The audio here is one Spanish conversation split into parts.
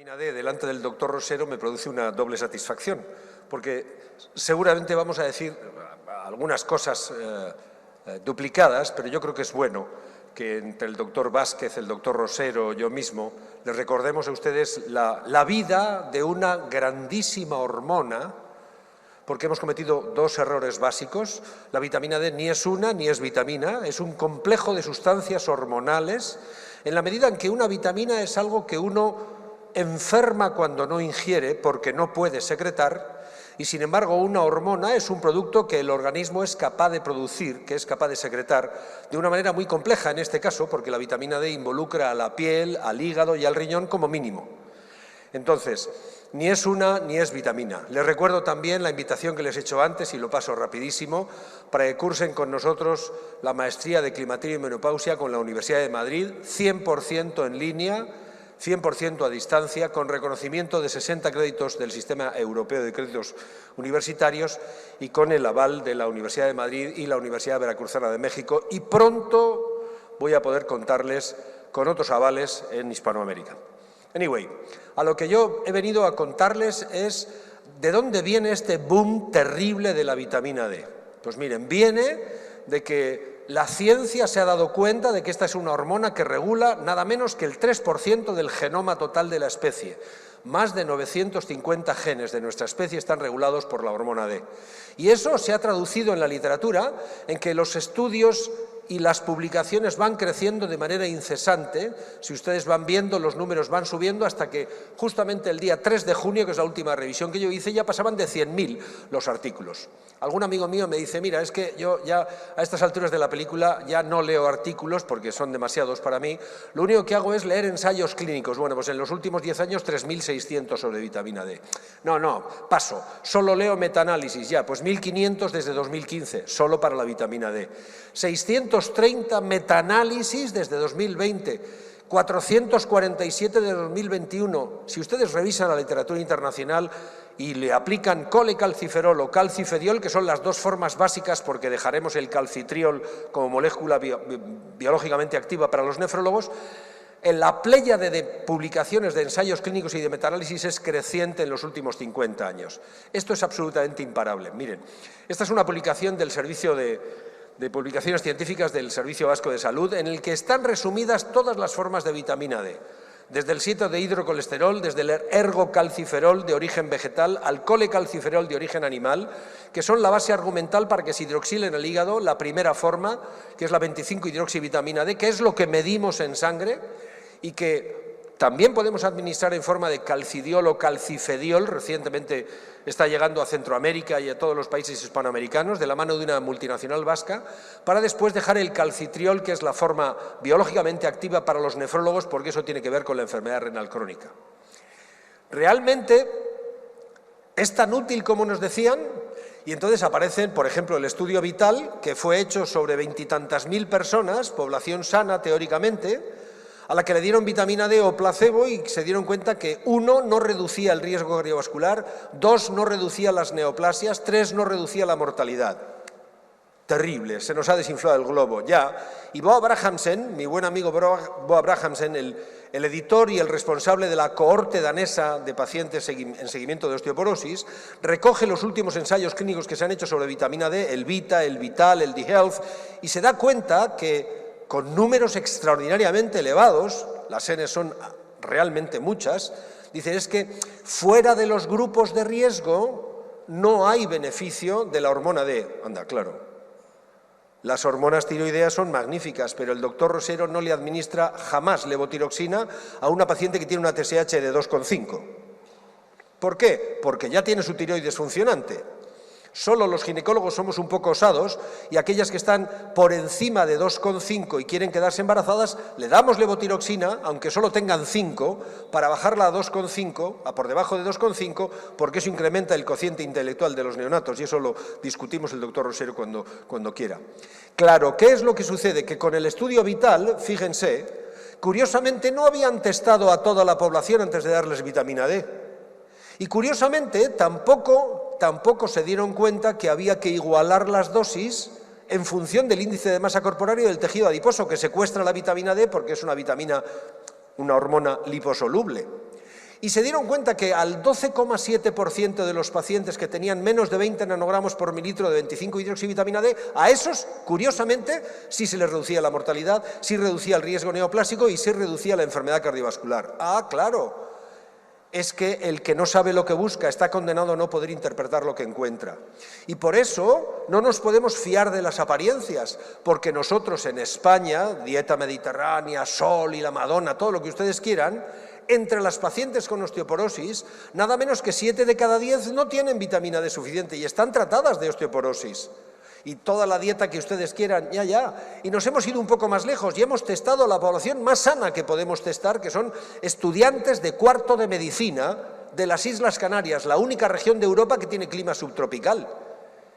vitamina D delante del doctor Rosero me produce una doble satisfacción, porque seguramente vamos a decir algunas cosas duplicadas, pero yo creo que es bueno que entre el doctor Vázquez, el doctor Rosero, yo mismo, les recordemos a ustedes la vida de una grandísima hormona, porque hemos cometido dos errores básicos. La vitamina D ni es una ni es vitamina, es un complejo de sustancias hormonales, en la medida en que una vitamina es algo que uno enferma cuando no ingiere porque no puede secretar, y sin embargo una hormona es un producto que el organismo es capaz de producir, que es capaz de secretar de una manera muy compleja en este caso, porque la vitamina D involucra a la piel, al hígado y al riñón como mínimo. Entonces, ni es una ni es vitamina. Les recuerdo también la invitación que les he hecho antes, y lo paso rapidísimo, para que cursen con nosotros la maestría de climaterio y menopausia con la Universidad de Madrid, 100% en línea, 100% a distancia, con reconocimiento de 60 créditos del Sistema Europeo de Créditos Universitarios y con el aval de la Universidad de Madrid y la Universidad Veracruzana de México, y pronto voy a poder contarles con otros avales en Hispanoamérica. Anyway, a lo que yo he venido a contarles es de dónde viene este boom terrible de la vitamina D. Pues miren, viene de que la ciencia se ha dado cuenta de que esta es una hormona que regula nada menos que el 3% del genoma total de la especie. Más de 950 genes de nuestra especie están regulados por la hormona D. Y eso se ha traducido en la literatura en que los estudios y las publicaciones van creciendo de manera incesante. Si ustedes van viendo, los números van subiendo hasta que justamente el día 3 de junio, que es la última revisión que yo hice, ya pasaban de 100.000 los artículos. Algún amigo mío me dice, mira, es que yo ya a estas alturas de la película ya no leo artículos porque son demasiados para mí, lo único que hago es leer ensayos clínicos. Bueno, pues en los últimos 10 años 3.600 sobre vitamina D. No, paso, solo leo metaanálisis ya, pues 1.500 desde 2015, solo para la vitamina D. 630 metaanálisis desde 2020, 447 de 2021. Si ustedes revisan la literatura internacional y le aplican colecalciferol o calcifediol, que son las dos formas básicas porque dejaremos el calcitriol como molécula biológicamente activa para los nefrólogos, en la pléyade de publicaciones de ensayos clínicos y de metaanálisis es creciente en los últimos 50 años. Esto es absolutamente imparable. Miren, esta es una publicación del Servicio de Publicaciones Científicas del Servicio Vasco de Salud, en el que están resumidas todas las formas de vitamina D, desde el 7 de hidrocolesterol, desde el ergocalciferol de origen vegetal al colecalciferol de origen animal, que son la base argumental para que se hidroxile en el hígado, la primera forma, que es la 25-hidroxivitamina D, que es lo que medimos en sangre y que también podemos administrar en forma de calcidiol o calcifediol. Recientemente está llegando a Centroamérica y a todos los países hispanoamericanos de la mano de una multinacional vasca, para después dejar el calcitriol, que es la forma biológicamente activa para los nefrólogos, porque eso tiene que ver con la enfermedad renal crónica. Realmente es tan útil como nos decían, y entonces aparecen, por ejemplo, el estudio Vital, que fue hecho sobre 20 y tantas mil personas, población sana teóricamente, a la que le dieron vitamina D o placebo y se dieron cuenta que 1 no reducía el riesgo cardiovascular, 2 no reducía las neoplasias, 3 no reducía la mortalidad. Terrible, se nos ha desinflado el globo ya. Y Bo Abrahamsen, mi buen amigo Bo Abrahamsen, el editor y el responsable de la cohorte danesa de pacientes en seguimiento de osteoporosis, recoge los últimos ensayos clínicos que se han hecho sobre vitamina D, el Vita, el Vital, el D-Health, y se da cuenta que con números extraordinariamente elevados, las N son realmente muchas, dice, es que fuera de los grupos de riesgo no hay beneficio de la hormona D. Anda, claro. Las hormonas tiroideas son magníficas, pero el doctor Rosero no le administra jamás levotiroxina a una paciente que tiene una TSH de 2,5. ¿Por qué? Porque ya tiene su tiroides funcionante. Solo los ginecólogos somos un poco osados y aquellas que están por encima de 2,5 y quieren quedarse embarazadas, le damos levotiroxina, aunque solo tengan 5, para bajarla a 2,5, a por debajo de 2,5, porque eso incrementa el cociente intelectual de los neonatos, y eso lo discutimos el doctor Rosero cuando quiera. Claro, ¿qué es lo que sucede? Que con el estudio Vital, fíjense, curiosamente no habían testado a toda la población antes de darles vitamina D. Y curiosamente tampoco se dieron cuenta que había que igualar las dosis en función del índice de masa corporal y del tejido adiposo, que secuestra la vitamina D porque es una hormona liposoluble. Y se dieron cuenta que al 12,7% de los pacientes que tenían menos de 20 nanogramos por mililitro de 25-hidroxivitamina D, a esos, curiosamente, sí se les reducía la mortalidad, sí reducía el riesgo neoplásico y sí reducía la enfermedad cardiovascular. Ah, claro, es que el que no sabe lo que busca está condenado a no poder interpretar lo que encuentra. Y por eso no nos podemos fiar de las apariencias, porque nosotros en España, dieta mediterránea, sol y la Madonna, todo lo que ustedes quieran, entre las pacientes con osteoporosis, nada menos que 7 de cada 10 no tienen vitamina D suficiente y están tratadas de osteoporosis. Y toda la dieta que ustedes quieran, ya. Y nos hemos ido un poco más lejos y hemos testado la población más sana que podemos testar, que son estudiantes de cuarto de medicina de las Islas Canarias, la única región de Europa que tiene clima subtropical.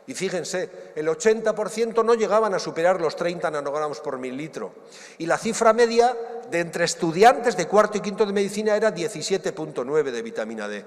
Y fíjense, el 80% no llegaban a superar los 30 nanogramos por mililitro. Y la cifra media de entre estudiantes de cuarto y quinto de medicina era 17,9 de vitamina D.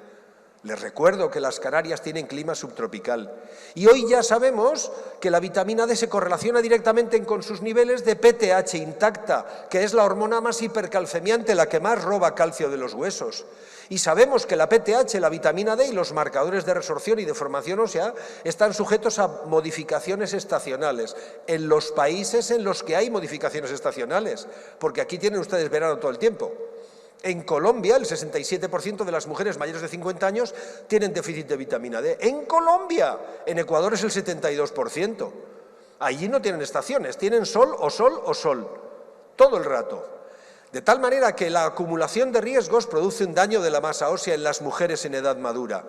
Les recuerdo que las Canarias tienen clima subtropical. Y hoy ya sabemos que la vitamina D se correlaciona directamente con sus niveles de PTH intacta, que es la hormona más hipercalcemiante, la que más roba calcio de los huesos. Y sabemos que la PTH, la vitamina D y los marcadores de resorción y de formación ósea están sujetos a modificaciones estacionales en los países en los que hay modificaciones estacionales, porque aquí tienen ustedes verano todo el tiempo. En Colombia, el 67% de las mujeres mayores de 50 años tienen déficit de vitamina D. En Colombia, en Ecuador es el 72%. Allí no tienen estaciones, tienen sol o sol o sol, todo el rato. De tal manera que la acumulación de riesgos produce un daño de la masa ósea en las mujeres en edad madura.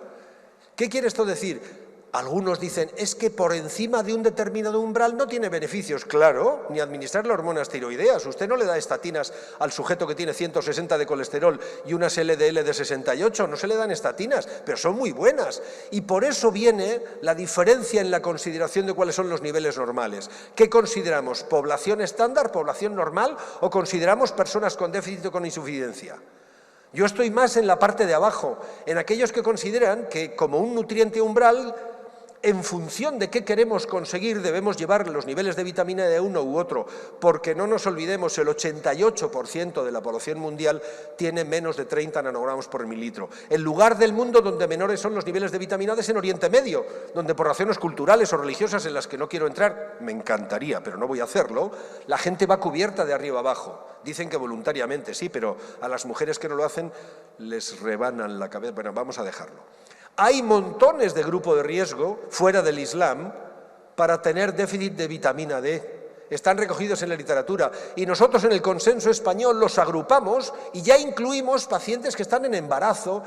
¿Qué quiere esto decir? Algunos dicen, es que por encima de un determinado umbral no tiene beneficios. Claro, ni administrarle hormonas tiroideas. Usted no le da estatinas al sujeto que tiene 160 de colesterol y unas LDL de 68, no se le dan estatinas, pero son muy buenas. Y por eso viene la diferencia en la consideración de cuáles son los niveles normales. ¿Qué consideramos? ¿Población estándar, población normal o consideramos personas con déficit o con insuficiencia? Yo estoy más en la parte de abajo, en aquellos que consideran que como un nutriente umbral, en función de qué queremos conseguir, debemos llevar los niveles de vitamina D uno u otro, porque no nos olvidemos, el 88% de la población mundial tiene menos de 30 nanogramos por mililitro. El lugar del mundo donde menores son los niveles de vitamina D es en Oriente Medio, donde por razones culturales o religiosas en las que no quiero entrar, me encantaría, pero no voy a hacerlo, la gente va cubierta de arriba abajo. Dicen que voluntariamente, sí, pero a las mujeres que no lo hacen les rebanan la cabeza. Bueno, vamos a dejarlo. Hay montones de grupos de riesgo fuera del Islam para tener déficit de vitamina D. Están recogidos en la literatura y nosotros en el consenso español los agrupamos y ya incluimos pacientes que están en embarazo,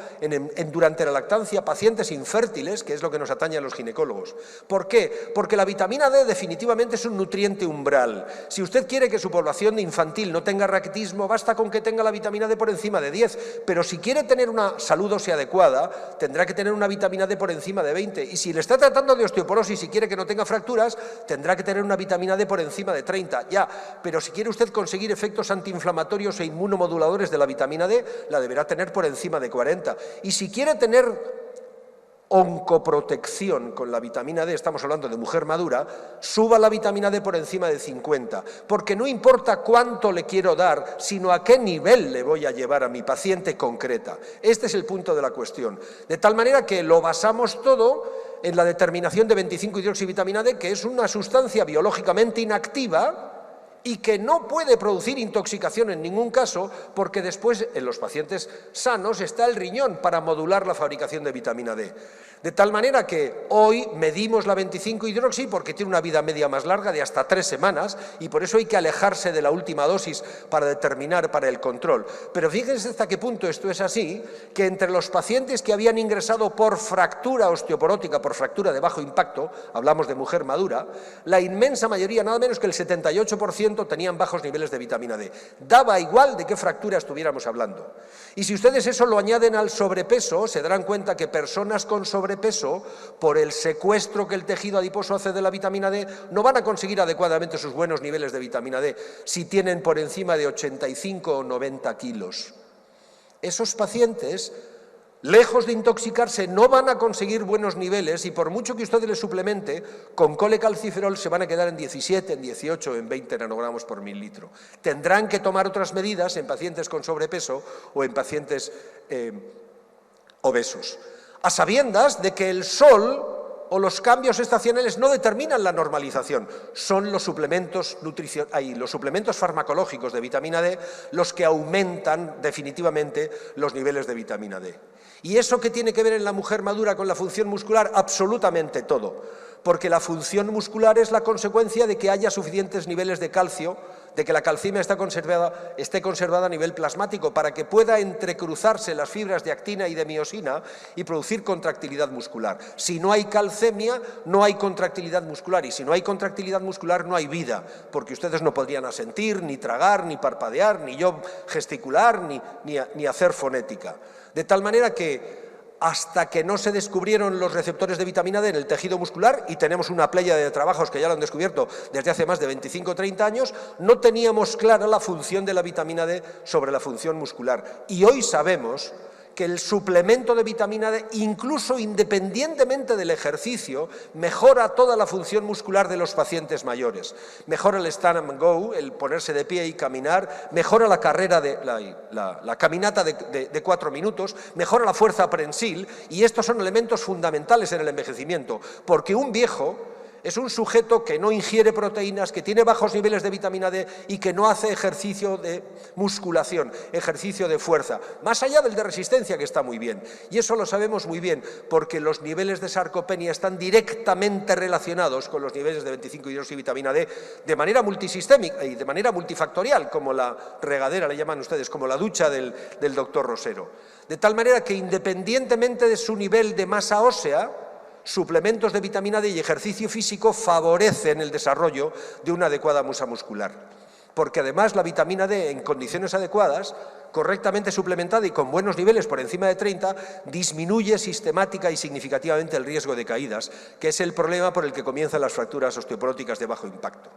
durante la lactancia, pacientes infértiles, que es lo que nos atañe a los ginecólogos. ¿Por qué? Porque la vitamina D definitivamente es un nutriente umbral. Si usted quiere que su población infantil no tenga raquitismo, basta con que tenga la vitamina D por encima de 10, pero si quiere tener una salud ósea adecuada, tendrá que tener una vitamina D por encima de 20, y si le está tratando de osteoporosis y quiere que no tenga fracturas, tendrá que tener una vitamina D por encima de 30, ya, pero si quiere usted conseguir efectos antiinflamatorios e inmunomoduladores de la vitamina D, la deberá tener por encima de 40. Y si quiere tener oncoprotección con la vitamina D, estamos hablando de mujer madura, suba la vitamina D por encima de 50, porque no importa cuánto le quiero dar, sino a qué nivel le voy a llevar a mi paciente concreta. Este es el punto de la cuestión. De tal manera que lo basamos todo en la determinación de 25-hidroxivitamina D, que es una sustancia biológicamente inactiva y que no puede producir intoxicación en ningún caso, porque después en los pacientes sanos está el riñón para modular la fabricación de vitamina D. De tal manera que hoy medimos la 25-hidroxi porque tiene una vida media más larga de hasta 3 semanas y por eso hay que alejarse de la última dosis para determinar, para el control. Pero fíjense hasta qué punto esto es así, que entre los pacientes que habían ingresado por fractura osteoporótica, por fractura de bajo impacto, hablamos de mujer madura, la inmensa mayoría, nada menos que el 78%, tenían bajos niveles de vitamina D. Daba igual de qué fractura estuviéramos hablando. Y si ustedes eso lo añaden al sobrepeso, se darán cuenta que personas con sobrepeso, por el secuestro que el tejido adiposo hace de la vitamina D, no van a conseguir adecuadamente sus buenos niveles de vitamina D si tienen por encima de 85 o 90 kilos. Esos pacientes, lejos de intoxicarse, no van a conseguir buenos niveles y por mucho que usted les suplemente, con colecalciferol se van a quedar en 17, en 18, en 20 nanogramos por mililitro. Tendrán que tomar otras medidas en pacientes con sobrepeso o en pacientes obesos, a sabiendas de que el sol o los cambios estacionales no determinan la normalización, son los suplementos farmacológicos de vitamina D los que aumentan definitivamente los niveles de vitamina D. ¿Y eso qué tiene que ver en la mujer madura con la función muscular? Absolutamente todo, porque la función muscular es la consecuencia de que haya suficientes niveles de calcio, de que la calcimia esté conservada a nivel plasmático para que pueda entrecruzarse las fibras de actina y de miosina y producir contractilidad muscular. Si no hay calcemia, no hay contractilidad muscular, y si no hay contractilidad muscular no hay vida, porque ustedes no podrían asentir, ni tragar, ni parpadear, ni yo gesticular, ni hacer fonética. De tal manera que hasta que no se descubrieron los receptores de vitamina D en el tejido muscular, y tenemos una pléyade de trabajos que ya lo han descubierto desde hace más de 25 o 30 años, no teníamos clara la función de la vitamina D sobre la función muscular. Y hoy sabemos que el suplemento de vitamina D, incluso independientemente del ejercicio, mejora toda la función muscular de los pacientes mayores. Mejora el stand and go, el ponerse de pie y caminar, mejora la carrera la caminata de 4 minutos, mejora la fuerza prensil, y estos son elementos fundamentales en el envejecimiento, porque un viejo es un sujeto que no ingiere proteínas, que tiene bajos niveles de vitamina D y que no hace ejercicio de musculación, ejercicio de fuerza, más allá del de resistencia, que está muy bien. Y eso lo sabemos muy bien, porque los niveles de sarcopenia están directamente relacionados con los niveles de 25-hidroxivitamina D de manera multisistémica y de manera multifactorial, como la regadera, le llaman ustedes, como la ducha del doctor Rosero. De tal manera que, independientemente de su nivel de masa ósea, suplementos de vitamina D y ejercicio físico favorecen el desarrollo de una adecuada masa muscular, porque además la vitamina D en condiciones adecuadas, correctamente suplementada y con buenos niveles por encima de 30, disminuye sistemática y significativamente el riesgo de caídas, que es el problema por el que comienzan las fracturas osteoporóticas de bajo impacto.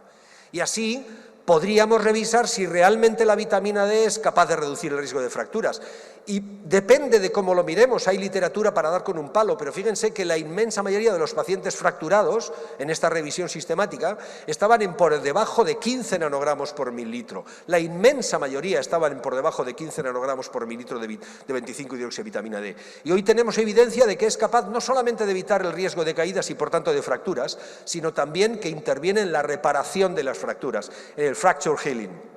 Y así podríamos revisar si realmente la vitamina D es capaz de reducir el riesgo de fracturas. Y depende de cómo lo miremos, hay literatura para dar con un palo, pero fíjense que la inmensa mayoría de los pacientes fracturados en esta revisión sistemática estaban por debajo de 15 nanogramos por mililitro. La inmensa mayoría estaban por debajo de 15 nanogramos por mililitro de 25-hidroxivitamina D. Y hoy tenemos evidencia de que es capaz no solamente de evitar el riesgo de caídas y por tanto de fracturas, sino también que interviene en la reparación de las fracturas, en el fracture healing.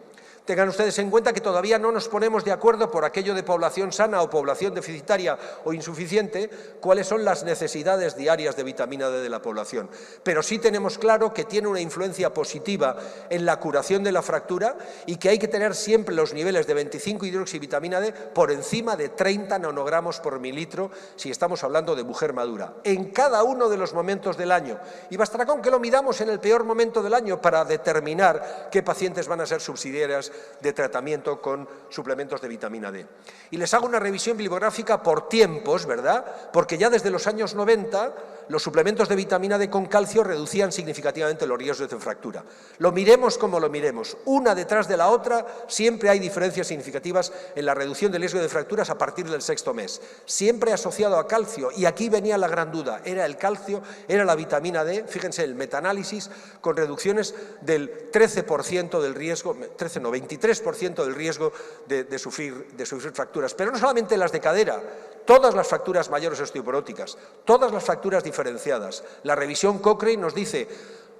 Tengan ustedes en cuenta que todavía no nos ponemos de acuerdo por aquello de población sana o población deficitaria o insuficiente, cuáles son las necesidades diarias de vitamina D de la población. Pero sí tenemos claro que tiene una influencia positiva en la curación de la fractura y que hay que tener siempre los niveles de 25-hidroxivitamina D por encima de 30 nanogramos por mililitro si estamos hablando de mujer madura, en cada uno de los momentos del año. Y bastará con que lo midamos en el peor momento del año para determinar qué pacientes van a ser subsidiarias de tratamiento con suplementos de vitamina D. Y les hago una revisión bibliográfica por tiempos, ¿verdad? Porque ya desde los años 90 los suplementos de vitamina D con calcio reducían significativamente los riesgos de fractura. Lo miremos como lo miremos, una detrás de la otra, siempre hay diferencias significativas en la reducción del riesgo de fracturas a partir del 6º mes. Siempre asociado a calcio, y aquí venía la gran duda, ¿era el calcio, era la vitamina D? Fíjense, el metaanálisis con reducciones del 13% del riesgo, 23% del riesgo de sufrir fracturas, pero no solamente las de cadera, todas las fracturas mayores osteoporóticas, todas las fracturas diferenciadas. La revisión Cochrane nos dice,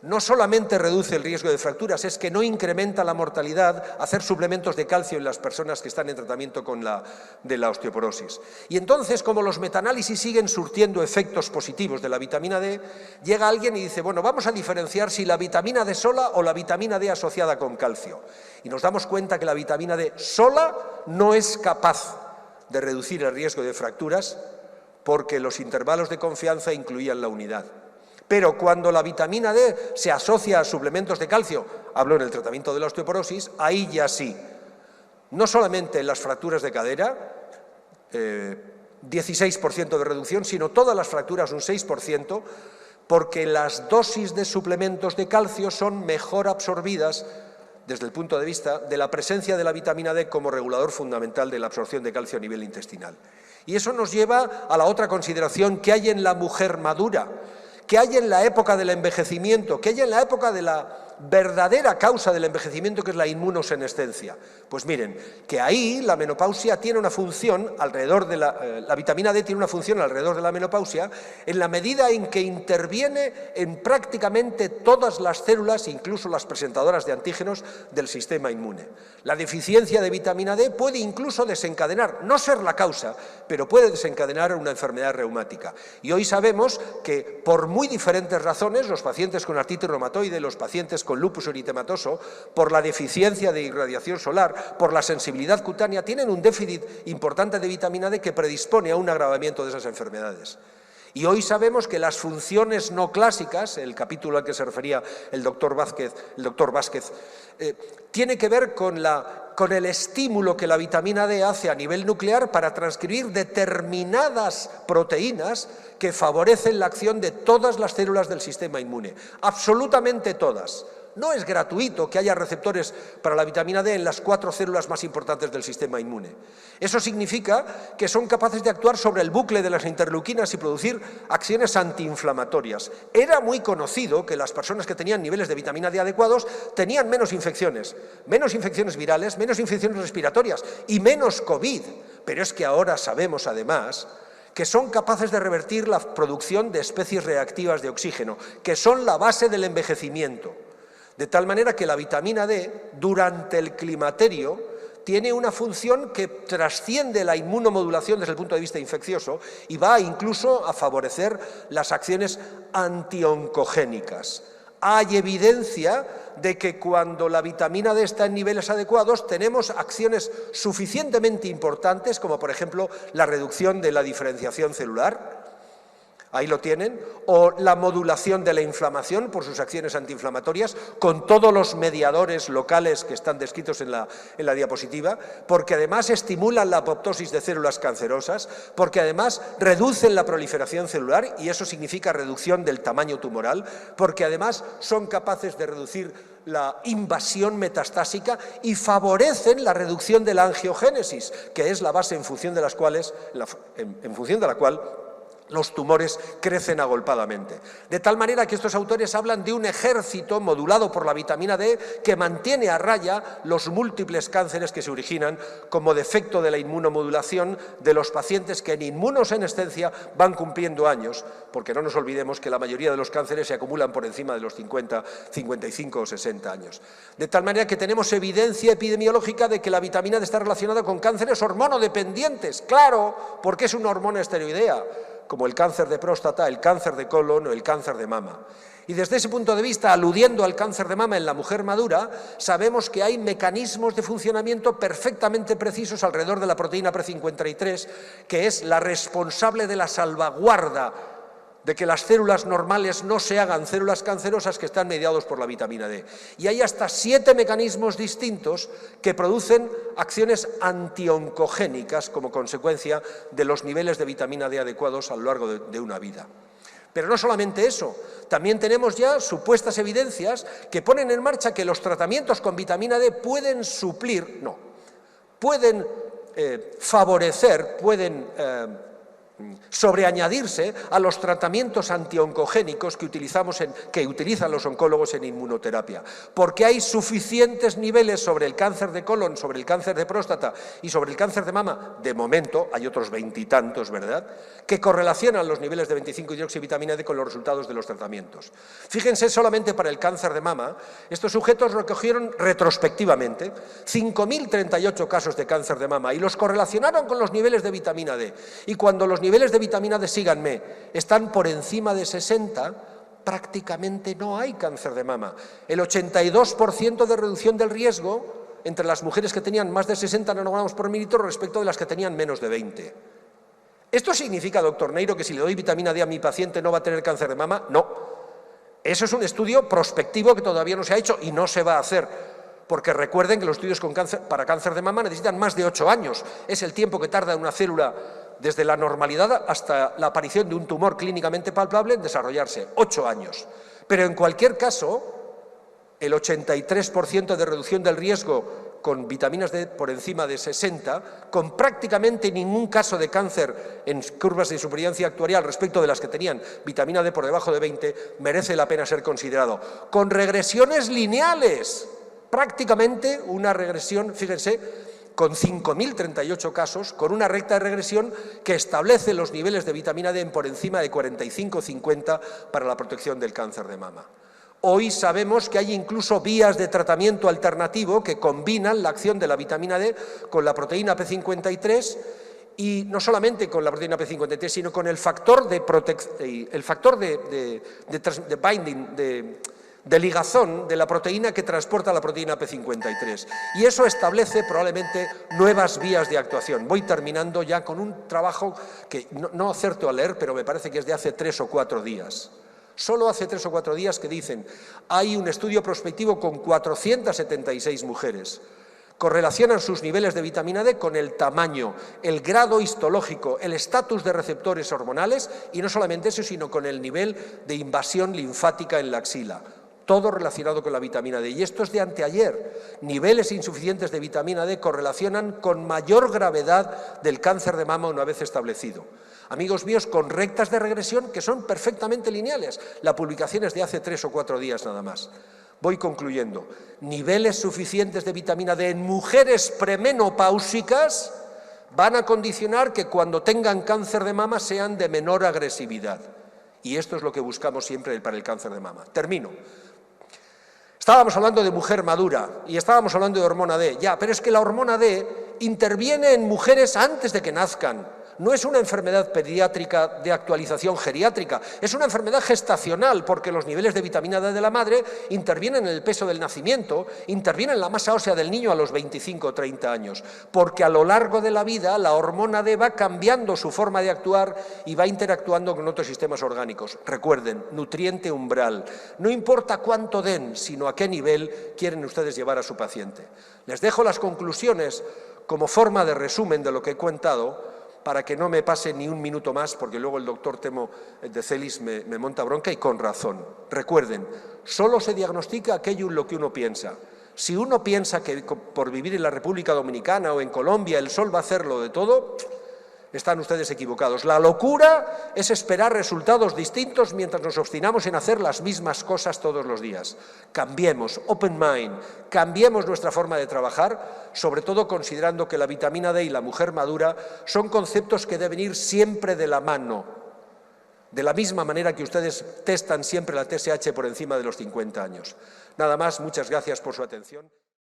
no solamente reduce el riesgo de fracturas, es que no incrementa la mortalidad hacer suplementos de calcio en las personas que están en tratamiento de la osteoporosis. Y entonces, como los metaanálisis siguen surtiendo efectos positivos de la vitamina D, llega alguien y dice, bueno, vamos a diferenciar si la vitamina D sola o la vitamina D asociada con calcio. Y nos damos cuenta que la vitamina D sola no es capaz de reducir el riesgo de fracturas porque los intervalos de confianza incluían la unidad. Pero cuando la vitamina D se asocia a suplementos de calcio, hablo en el tratamiento de la osteoporosis, ahí ya sí. No solamente en las fracturas de cadera, 16% de reducción, sino todas las fracturas un 6%, porque las dosis de suplementos de calcio son mejor absorbidas desde el punto de vista de la presencia de la vitamina D como regulador fundamental de la absorción de calcio a nivel intestinal. Y eso nos lleva a la otra consideración que hay en la mujer madura, que hay en la época del envejecimiento, que hay en la época de la verdadera causa del envejecimiento, que es la inmunosenescencia. Pues miren, que ahí la menopausia tiene una función alrededor de la vitamina D tiene una función alrededor de la menopausia en la medida en que interviene en prácticamente todas las células, incluso las presentadoras de antígenos del sistema inmune. La deficiencia de vitamina D puede incluso desencadenar, no ser la causa, pero puede desencadenar una enfermedad reumática. Y hoy sabemos que por muy diferentes razones, los pacientes con artritis reumatoide, los pacientes con lupus eritematoso, por la deficiencia de irradiación solar, por la sensibilidad cutánea, tienen un déficit importante de vitamina D que predispone a un agravamiento de esas enfermedades. Y hoy sabemos que las funciones no clásicas, el capítulo al que se refería el doctor Vázquez, tiene que ver con el estímulo que la vitamina D hace a nivel nuclear para transcribir determinadas proteínas que favorecen la acción de todas las células del sistema inmune, absolutamente todas. No es gratuito que haya receptores para la vitamina D en las 4 células más importantes del sistema inmune. Eso significa que son capaces de actuar sobre el bucle de las interleuquinas y producir acciones antiinflamatorias. Era muy conocido que las personas que tenían niveles de vitamina D adecuados tenían menos infecciones virales, menos infecciones respiratorias y menos COVID. Pero es que ahora sabemos además que son capaces de revertir la producción de especies reactivas de oxígeno, que son la base del envejecimiento. De tal manera que la vitamina D, durante el climaterio, tiene una función que trasciende la inmunomodulación desde el punto de vista infeccioso y va incluso a favorecer las acciones antioncogénicas. Hay evidencia de que cuando la vitamina D está en niveles adecuados tenemos acciones suficientemente importantes como por ejemplo la reducción de la diferenciación celular, ahí lo tienen, o la modulación de la inflamación por sus acciones antiinflamatorias, con todos los mediadores locales que están descritos en la diapositiva, porque además estimulan la apoptosis de células cancerosas, porque además reducen la proliferación celular, y eso significa reducción del tamaño tumoral, porque además son capaces de reducir la invasión metastásica y favorecen la reducción de la angiogénesis, que es la base en función de la cual los tumores crecen agolpadamente. De tal manera que estos autores hablan de un ejército modulado por la vitamina D que mantiene a raya los múltiples cánceres que se originan como defecto de la inmunomodulación de los pacientes que en inmunosenescencia van cumpliendo años, porque no nos olvidemos que la mayoría de los cánceres se acumulan por encima de los 50, 55 o 60 años. De tal manera que tenemos evidencia epidemiológica de que la vitamina D está relacionada con cánceres hormonodependientes, claro, porque es una hormona esteroidea, como el cáncer de próstata, el cáncer de colon o el cáncer de mama. Y desde ese punto de vista, aludiendo al cáncer de mama en la mujer madura, sabemos que hay mecanismos de funcionamiento perfectamente precisos alrededor de la proteína Pre53, que es la responsable de la salvaguarda de que las células normales no se hagan células cancerosas, que están mediados por la vitamina D. Y hay hasta 7 mecanismos distintos que producen acciones antioncogénicas como consecuencia de los niveles de vitamina D adecuados a lo largo de una vida. Pero no solamente eso, también tenemos ya supuestas evidencias que ponen en marcha que los tratamientos con vitamina D pueden favorecer, pueden sobreañadirse a los tratamientos antioncogénicos que utilizan los oncólogos en inmunoterapia, porque hay suficientes niveles sobre el cáncer de colon, sobre el cáncer de próstata y sobre el cáncer de mama, de momento, hay otros 20 y tantos, ¿verdad?, que correlacionan los niveles de 25-hidroxivitamina D con los resultados de los tratamientos. Fíjense, solamente para el cáncer de mama, estos sujetos recogieron retrospectivamente 5.038 casos de cáncer de mama y los correlacionaron con los niveles de vitamina D. Y cuando los niveles de vitamina D, síganme, están por encima de 60, prácticamente no hay cáncer de mama. El 82% de reducción del riesgo entre las mujeres que tenían más de 60 nanogramos por mililitro respecto de las que tenían menos de 20. ¿Esto significa, doctor Neiro, que si le doy vitamina D a mi paciente no va a tener cáncer de mama? No. Eso es un estudio prospectivo que todavía no se ha hecho y no se va a hacer, porque recuerden que los estudios para cáncer de mama necesitan más de 8 años. Es el tiempo que tarda una célula desde la normalidad hasta la aparición de un tumor clínicamente palpable en desarrollarse, 8 años. Pero en cualquier caso, el 83% de reducción del riesgo con vitaminas D por encima de 60, con prácticamente ningún caso de cáncer en curvas de supervivencia actuarial respecto de las que tenían vitamina D por debajo de 20, merece la pena ser considerado. Con regresiones lineales, prácticamente una regresión, fíjense, con 5.038 casos, con una recta de regresión que establece los niveles de vitamina D en por encima de 45-50 para la protección del cáncer de mama. Hoy sabemos que hay incluso vías de tratamiento alternativo que combinan la acción de la vitamina D con la proteína P53 y no solamente con la proteína P53, sino con el factor de binding, de ligazón de la proteína que transporta la proteína P53. Y eso establece probablemente nuevas vías de actuación. Voy terminando ya con un trabajo que no acerto a leer, pero me parece que es de hace 3 o 4 días. Solo hace 3 o 4 días que dicen, hay un estudio prospectivo con 476 mujeres. Correlacionan sus niveles de vitamina D con el tamaño, el grado histológico, el estatus de receptores hormonales y no solamente eso, sino con el nivel de invasión linfática en la axila. Todo relacionado con la vitamina D. Y esto es de anteayer. Niveles insuficientes de vitamina D correlacionan con mayor gravedad del cáncer de mama una vez establecido. Amigos míos, con rectas de regresión que son perfectamente lineales. La publicación es de hace 3 o 4 días nada más. Voy concluyendo. Niveles suficientes de vitamina D en mujeres premenopáusicas van a condicionar que cuando tengan cáncer de mama sean de menor agresividad. Y esto es lo que buscamos siempre para el cáncer de mama. Termino. Estábamos hablando de mujer madura y estábamos hablando de hormona D. Ya, pero es que la hormona D interviene en mujeres antes de que nazcan. No es una enfermedad pediátrica de actualización geriátrica, es una enfermedad gestacional porque los niveles de vitamina D de la madre intervienen en el peso del nacimiento, intervienen en la masa ósea del niño a los 25 o 30 años, porque a lo largo de la vida la hormona D va cambiando su forma de actuar y va interactuando con otros sistemas orgánicos. Recuerden, nutriente umbral, no importa cuánto den, sino a qué nivel quieren ustedes llevar a su paciente. Les dejo las conclusiones como forma de resumen de lo que he contado, para que no me pase ni un minuto más, porque luego el doctor Temo de Celis me monta bronca y con razón. Recuerden, solo se diagnostica aquello en lo que uno piensa. Si uno piensa que por vivir en la República Dominicana o en Colombia el sol va a hacerlo de todo, están ustedes equivocados. La locura es esperar resultados distintos mientras nos obstinamos en hacer las mismas cosas todos los días. Cambiemos, open mind, cambiemos nuestra forma de trabajar, sobre todo considerando que la vitamina D y la mujer madura son conceptos que deben ir siempre de la mano, de la misma manera que ustedes testan siempre la TSH por encima de los 50 años. Nada más, muchas gracias por su atención.